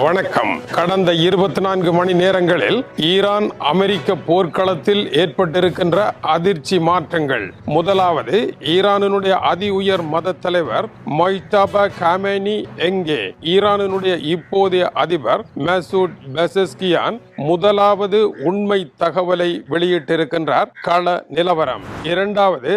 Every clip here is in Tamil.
வணக்கம். கடந்த 24 மணி நேரங்களில் ஈரான் அமெரிக்க போர்க்களத்தில் ஏற்பட்டிருக்கின்ற அதிர்ச்சி மாற்றங்கள். முதலாவது, ஈரானினுடைய அதி உயர் மத தலைவர் மொய்தபா காமேனி எங்கே? ஈரானினுடைய இப்போதைய அதிபர் மசூத் பெசஸ்கியான் முதலாவது உண்மை தகவலை வெளியிட்டிருக்கின்றார். கள நிலவரம். இரண்டாவது,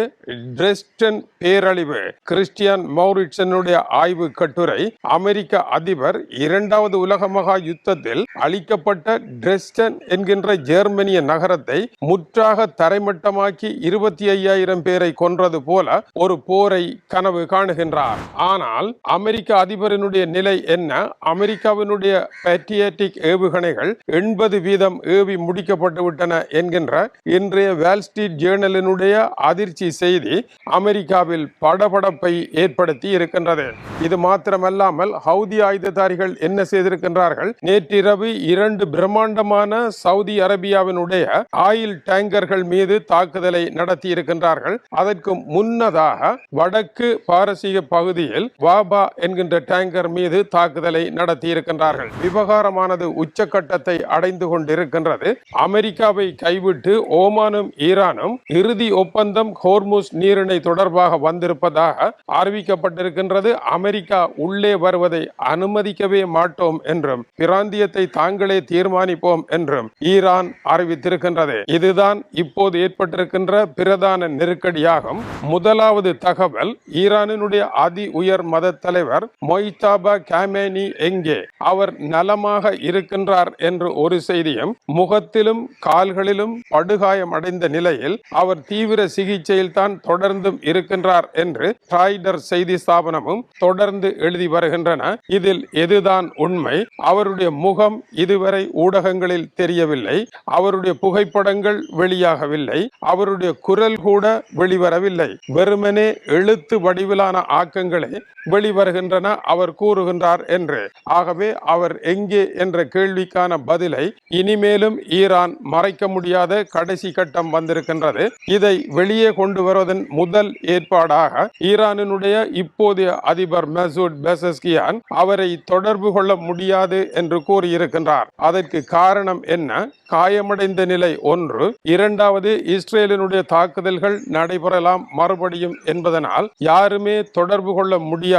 டிரெஸ்டன் பேரழிவு. கிறிஸ்டியன் மௌரிட்சனுடைய ஆய்வு கட்டுரை. அமெரிக்க அதிபர் இரண்டாவது உலக மகா யுத்தத்தில் அளிக்கப்பட்ட டிரெஸ்டன் என்கின்ற ஜெர்மனிய நகரத்தை முற்றாக தரைமட்டமாக்கி 25,000 பேரை கொன்றது போல ஒரு போரை கனவு காணுகின்றார். ஆனால் அமெரிக்க அதிபரினுடைய நிலை என்ன? அமெரிக்காவினுடைய பேட்ரியாட்டிக் ஏவுகணைகள் 80% ஏவி முடிக்கப்பட்டு விட்டன என்கின்ற இன்றைய வால் ஸ்ட்ரீட் ஜேர்னலினுடைய அதிர்ச்சி செய்தி அமெரிக்காவில் படபடப்பை ஏற்படுத்தி இருக்கின்றது. இது மாத்திரமல்லாமல் ஹவுதி ஆயுததாரிகள் என்ன செய்திருக்கின்றார்கள்? நேற்றிரவு 2 பிரம்மாண்டமான சவுதி அரேபியாவினுடைய ஆயில் டேங்கர்கள் மீது தாக்குதலை நடத்தி இருக்கின்றார்கள். அதற்கு முன்னதாக வடக்கு பாரசீக பகுதியில் வாபா என்கின்ற டேங்கர் மீது தாக்குதலை நடத்தி இருக்கின்றார்கள். விவகாரமானது உச்சக்கட்டத்தை அடைந்து கொண்டிருக்கின்றது. அமெரிக்காவை கைவிட்டு ஓமானும் ஈரானும் இறுதி ஒப்பந்தம் ஹோர்முஸ் நீரிணை தொடர்பாக வந்திருப்பதாக அறிவிக்கப்பட்டிருக்கின்றது. அமெரிக்கா உள்ளே வருவதை அனுமதிக்கவே மாட்டோம் என்றும் பிராந்தியத்தை தாங்களே தீர்மானிப்போம் என்றும் ஈரான் அறிவித்திருக்கின்றது. இதுதான் இப்போது ஏற்பட்டிருக்கின்ற பிரதான நெருக்கடியாகும். முதலாவது தகவல், ஈரானினுடைய அதி உயர் மத தலைவர் மொய்தபா காமேனி எங்கே? அவர் நலமாக இருக்கின்றார் என்று ஒரு செய்தியும், முகத்திலும் கால்களிலும் படுகாயம் அடைந்த நிலையில் அவர் தீவிர சிகிச்சையில் தான் தொடர்ந்தும் இருக்கின்றார் என்று ராய்டர் செய்தி ஸ்தாபனமும் தொடர்ந்து எழுதி வருகின்றன. இதில் எதுதான் உண்மை? அவருடைய முகம் இதுவரை ஊடகங்களில் தெரியவில்லை. அவருடைய புகைப்படங்கள் வெளியாகவில்லை. அவருடைய குரல் கூட வெளிவரவில்லை. வெறுமனே எழுத்து வடிவிலான ஆக்கங்களே வெளிவருகின்றன அவர் கூறுகின்றார் என்று. ஆகவே அவர் எங்கே என்ற கேள்விக்கான பதிலை இனிமேலும் ஈரான் மறைக்க முடியாத கடைசி கட்டம் வந்திருக்கின்றது. இதை வெளியே கொண்டு வருவதன் முதல் ஏற்பாடாக ஈரானினுடைய இப்போதைய அதிபர் மசூத் பெசஸ்கியான் அவரை தொடர்பு கொள்ள முடியாது என்று கூறியிருக்கின்றார். அதற்கு காரணம் என்ன? காயமடைந்த நிலை ஒன்று. இரண்டாவது, இஸ்ரேலினுடைய தாக்குதல்கள் நடைபெறலாம் மறுபடியும் என்பதனால் யாருமே தொடர்பு கொள்ள முடியாத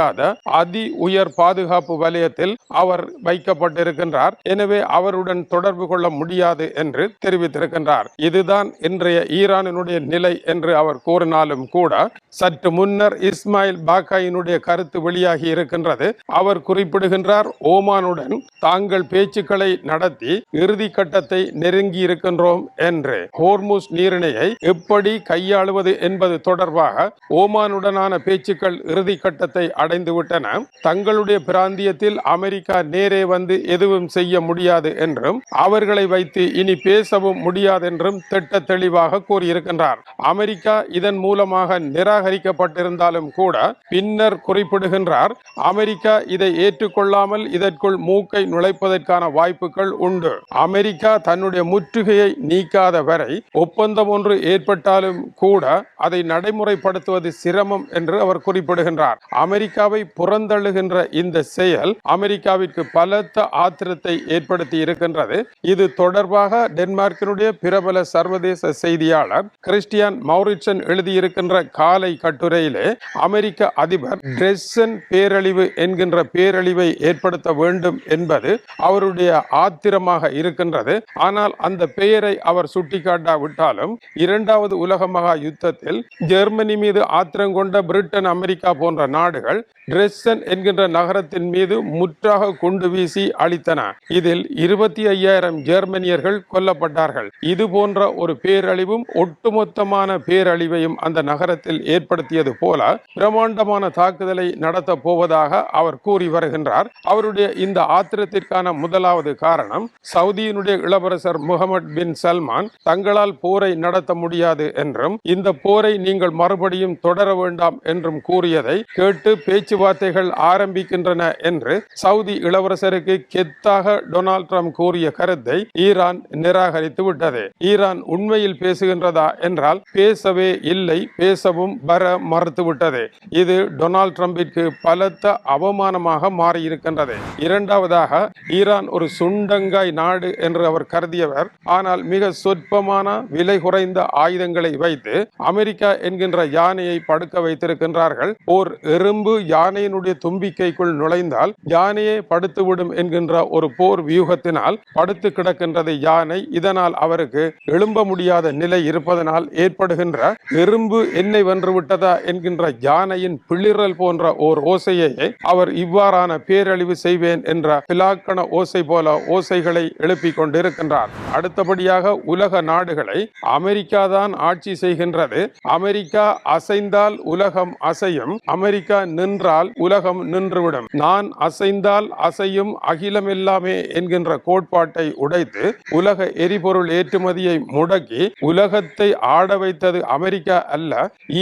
அதி உயர் பாதுகாப்பு வலயத்தில் அவர் வைக்கப்பட்டிருக்கின்றார். எனவே அவருடன் தொடர்பு கொள்ள முடியாது என்று தெரிவித்திருக்கின்றார். இதுதான் இன்றைய ஈரானினுடைய நிலை என்று அவர் கூறினாலும் கூட, சற்று முன்னர் இஸ்மாயில் பாக்காயினுடைய கருத்து வெளியாகி இருக்கின்றது. அவர் குறிப்பிடுகின்றார், ஓமானுடன் தாங்கள் பேச்சுக்களை நடத்தி இறுதி கட்டத்தை நெருங்கி இருக்கின்றோம் என்று. ஹோர்முஸ் நீரிணையை எப்படி கையாளுவது என்பது தொடர்பாக ஓமானுடனான பேச்சுக்கள் இறுதி கட்டத்தை அடைந்துவிட்டன. தங்களுடைய பிராந்தியத்தில் அமெரிக்கா நேரே வந்து எதுவும் செய்ய முடியாது என்றும் அவர்களை வைத்து இனி பேசவும் முடியாது என்றும் திட்ட தெளிவாக கூறியிருக்கின்றார். அமெரிக்கா இதன் மூலமாக நிராகரிக்கப்பட்டிருந்தாலும் கூட பின்னர் குறிப்பிடுகின்றார், அமெரிக்கா இதை ஏற்றுக்கொள்ளாமல் இதற்குள் மூக்கை நுழைப்பதற்கான வாய்ப்புகள் உண்டு. அமெரிக்கா தன்னுடைய முற்றுகையை நீக்காத வரை ஒப்பந்தம் ஒன்று ஏற்பட்டாலும் கூட அதை நடைமுறைப்படுத்துவது சிரமம் என்று அவர் குறிப்பிடுகின்றார். அமெரிக்காவை புறந்தள்ளுகின்ற இந்த செயல் அமெரிக்காவிற்கு பலத்த ஆத்திரத்தை ஏற்படுத்தி இருக்கின்றது. இது தொடர்பாக டென்மார்க்கினுடைய பிரபல சர்வதேச செய்தியாளர் கிறிஸ்டியன் மௌரிட்சன் எழுதியிருக்கின்ற காலை கட்டுரையிலே அமெரிக்க அதிபர் டிரெஸ்டன் பேரழிவு என்கின்ற பேரழிவை ஏற்படுத்த வேண்டும் என்பது அவருடைய ஆத்திரமாக இருக்கின்றது. ஆனால் அந்த பெயரை அவர் சுட்டிக்காட்டாவிட்டாலும் இரண்டாவது உலக மகா யுத்தத்தில் ஜெர்மனி மீது ஆத்திரம் கொண்ட பிரிட்டன், அமெரிக்கா போன்ற நாடுகள் டிரெஸ்டன் என்கின்ற நகரத்தின் மீது முற்றாக குண்டு வீசி அழித்தன. இதில் 25,000 ஜெர்மனியர்கள் கொல்லப்பட்டார்கள். இது போன்ற ஒரு பேரழிவும் ஒட்டுமொத்தமான பேரழிவையும் அந்த நகரத்தில் ஏற்படுத்தியது போல பிரம்மாண்டமான தாக்குதலை நடத்த போவதாக அவர் கூறி வருகின்றார். அவருடைய இந்த ஆத்திரத்திற்கான முதலாவது காரணம், சவுதியினுடைய இளவரசர் இளவரசர் முகமது பின் சல்மான் தங்களால் போரை நடத்த முடியாது என்றும் இந்த போரை நீங்கள் மறுபடியும் தொடர வேண்டாம் என்றும் கூறியதை கேட்டு பேச்சுவார்த்தைகள் ஆரம்பிக்கின்றன என்று சவுதி இளவரசருக்கு கெத்தாக டொனால்ட் ட்ரம்ப் கூறிய கருத்தை ஈரான் நிராகரித்து விட்டது. ஈரான் உண்மையில் பேசுகின்றதா என்றால் பேசவே இல்லை, பேசவும் வர மறுத்துவிட்டது. இது டொனால்ட் ட்ரம்பிற்கு பலத்த அவமானமாக மாறியிருக்கின்றது. இரண்டாவதாக, ஈரான் ஒரு சுண்டங்காய் நாடு என்று அவர் கருதியவர். ஆனால் மிக சொற்பமான விலை குறைந்த ஆயுதங்களை வைத்து அமெரிக்கா என்கின்ற யானையை படுக்க வைத்திருக்கின்றார்கள். ஓர் எறும்பு யானையினுடைய தும்பிக்கைக்குள் நுழைந்தால் யானையை படுத்துவிடும் என்கின்ற ஒரு போர் வியூகத்தினால் படுத்து கிடக்கின்றது யானை. இதனால் அவருக்கு எழும்ப முடியாத நிலை இருப்பதனால் ஏற்படுகின்ற எறும்பு என்னை வென்றுவிட்டதா என்கின்ற யானையின் பிளிரல் போன்ற ஓர் ஓசையை அவர் இவ்வாறான பேரழிவு செய்வேன் என்ற பிலாக்கண ஓசை போல ஓசைகளை எழுப்பிக் கொண்டிருக்கின்றார். அடுத்தபடியாக உலக நாடுகளை அமெரிக்கா தான் ஆட்சி செய்கின்றது. அமெரிக்கா அசைந்தால் உலகம் அசையும், அமெரிக்கா நின்றால் உலகம் நின்றுவிடும். நான் அசைந்தால் அசையும் அகிலம் எல்லாமே என்கின்ற கோட்பாட்டை உடைத்து உலக எரிபொருள் ஏற்றுமதியை முடக்கி உலகத்தை ஆட வைத்தது அமெரிக்கா அல்ல,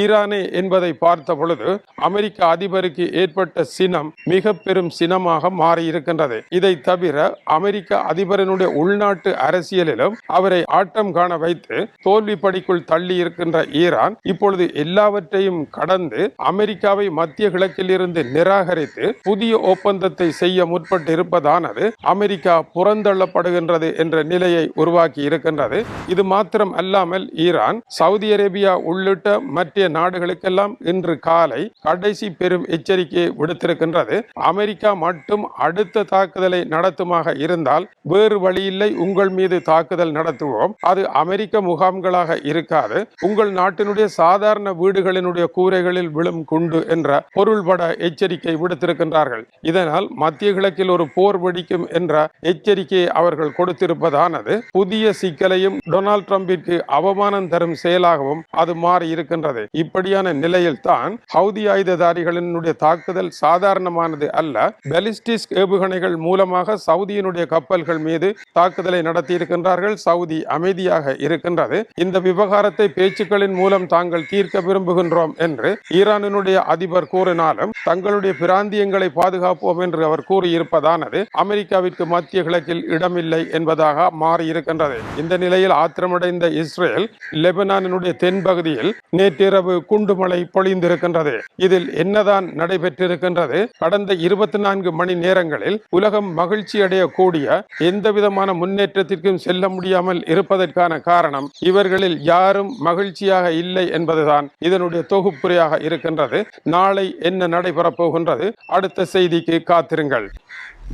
ஈரானே என்பதை பார்த்த பொழுது அமெரிக்க அதிபருக்கு ஏற்பட்ட சினம் மிக பெரும் சினமாக மாறியிருக்கின்றது. இதை தவிர அமெரிக்க அதிபரனுடைய உள்நாட்டு அரசியலிலும் அவரை ஆட்டம் காண வைத்து தோல்வி படிக்குள் தள்ளி இருக்கின்ற ஈரான் இப்பொழுது எல்லாவற்றையும் கடந்து அமெரிக்காவை மத்திய கிழக்கில் இருந்து நிராகரித்து புதிய ஒப்பந்தத்தை செய்ய முற்பட்டு இருப்பதானது அமெரிக்கா புறந்தள்ளப்படுகின்றது என்ற நிலையை உருவாக்கி இருக்கின்றது. இது மாத்திரம் அல்லாமல் ஈரான் சவுதி அரேபியா உள்ளிட்ட மற்ற நாடுகளுக்கெல்லாம் இன்று காலை கடைசி பெரும் எச்சரிக்கையை விடுத்திருக்கின்றது. அமெரிக்கா மட்டும் அடுத்த தாக்குதலை நடத்துமாக இருந்தால் வேறு வழியில்லை, உங்கள் மீது தாக்குதல் நடத்துவோம். அது அமெரிக்க முகாம்களாக இருக்காது, உங்கள் நாட்டினுடைய சாதாரண வீடுகளினுடைய கூரைகளில் விழும் குண்டு என்ற பொருள்பட எச்சரிக்கை விடுத்திருக்கின்றார்கள். இதனால் மத்திய கிழக்கில் ஒரு போர் வெடிக்கும் என்ற எச்சரிக்கையை அவர்கள் கொடுத்திருப்பதானது புதிய சிக்கலையும் டொனால்ட் ட்ரம்பிற்கு அவமானம் தரும் செயலாகவும் அது மாறி இருக்கின்றது. இப்படியான நிலையில் தான் ஹவுதி ஆயுததாரிகளினுடைய தாக்குதல் சாதாரணமானது அல்ல. பாலிஸ்டிக் ஏவுகணைகள் மூலமாக சவுதியினுடைய கப்பல்கள் மீது தாக்குதலை நடத்தி இருக்கின்றார்கள். சவுதி அமைதியாக இருக்கின்றது. இந்த விவகாரத்தை பேச்சுக்களின் மூலம் தாங்கள் தீர்க்க விரும்புகின்றோம் என்று ஈரானினுடைய அதிபர் கூறினாலும் தங்களுடைய பிராந்தியங்களை பாதுகாப்போம் என்று அவர் கூறியிருப்பதானது அமெரிக்காவிற்கு மத்திய கிழக்கில் இடமில்லை என்பதாக மாறி இருக்கின்றது. இந்த நிலையில் ஆத்திரமடைந்த இஸ்ரேல் லெபனானினுடைய தென்பகுதியில் நேற்றிரவு குண்டுமழை பொழிந்திருக்கின்றது. இதில் என்னதான் நடைபெற்றிருக்கின்றது? கடந்த 24 மணி நேரங்களில் உலகம் மகிழ்ச்சி அடையக்கூடிய எந்த விதமான முன்னேற்றத்திற்கும் செல்ல முடியாமல் இருப்பதற்கான காரணம் இவர்களில் யாரும் மகிழ்ச்சியாக இல்லை என்பதுதான் இதனுடைய தொகுப்புரையாக இருக்கின்றது. நாளை என்ன நடைபெறப் போகின்றது? அடுத்த செய்திக்கு காத்திருங்கள்.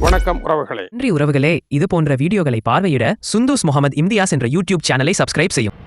வணக்கம் உறவுகளே. நன்றி உறவுகளே. இது போன்ற வீடியோகளை பார்வையிட சுந்தூஸ் முகமது இம்தியாஸ் என்ற யூடியூப் சேனலை சப்ஸ்கிரைப் செய்யும்.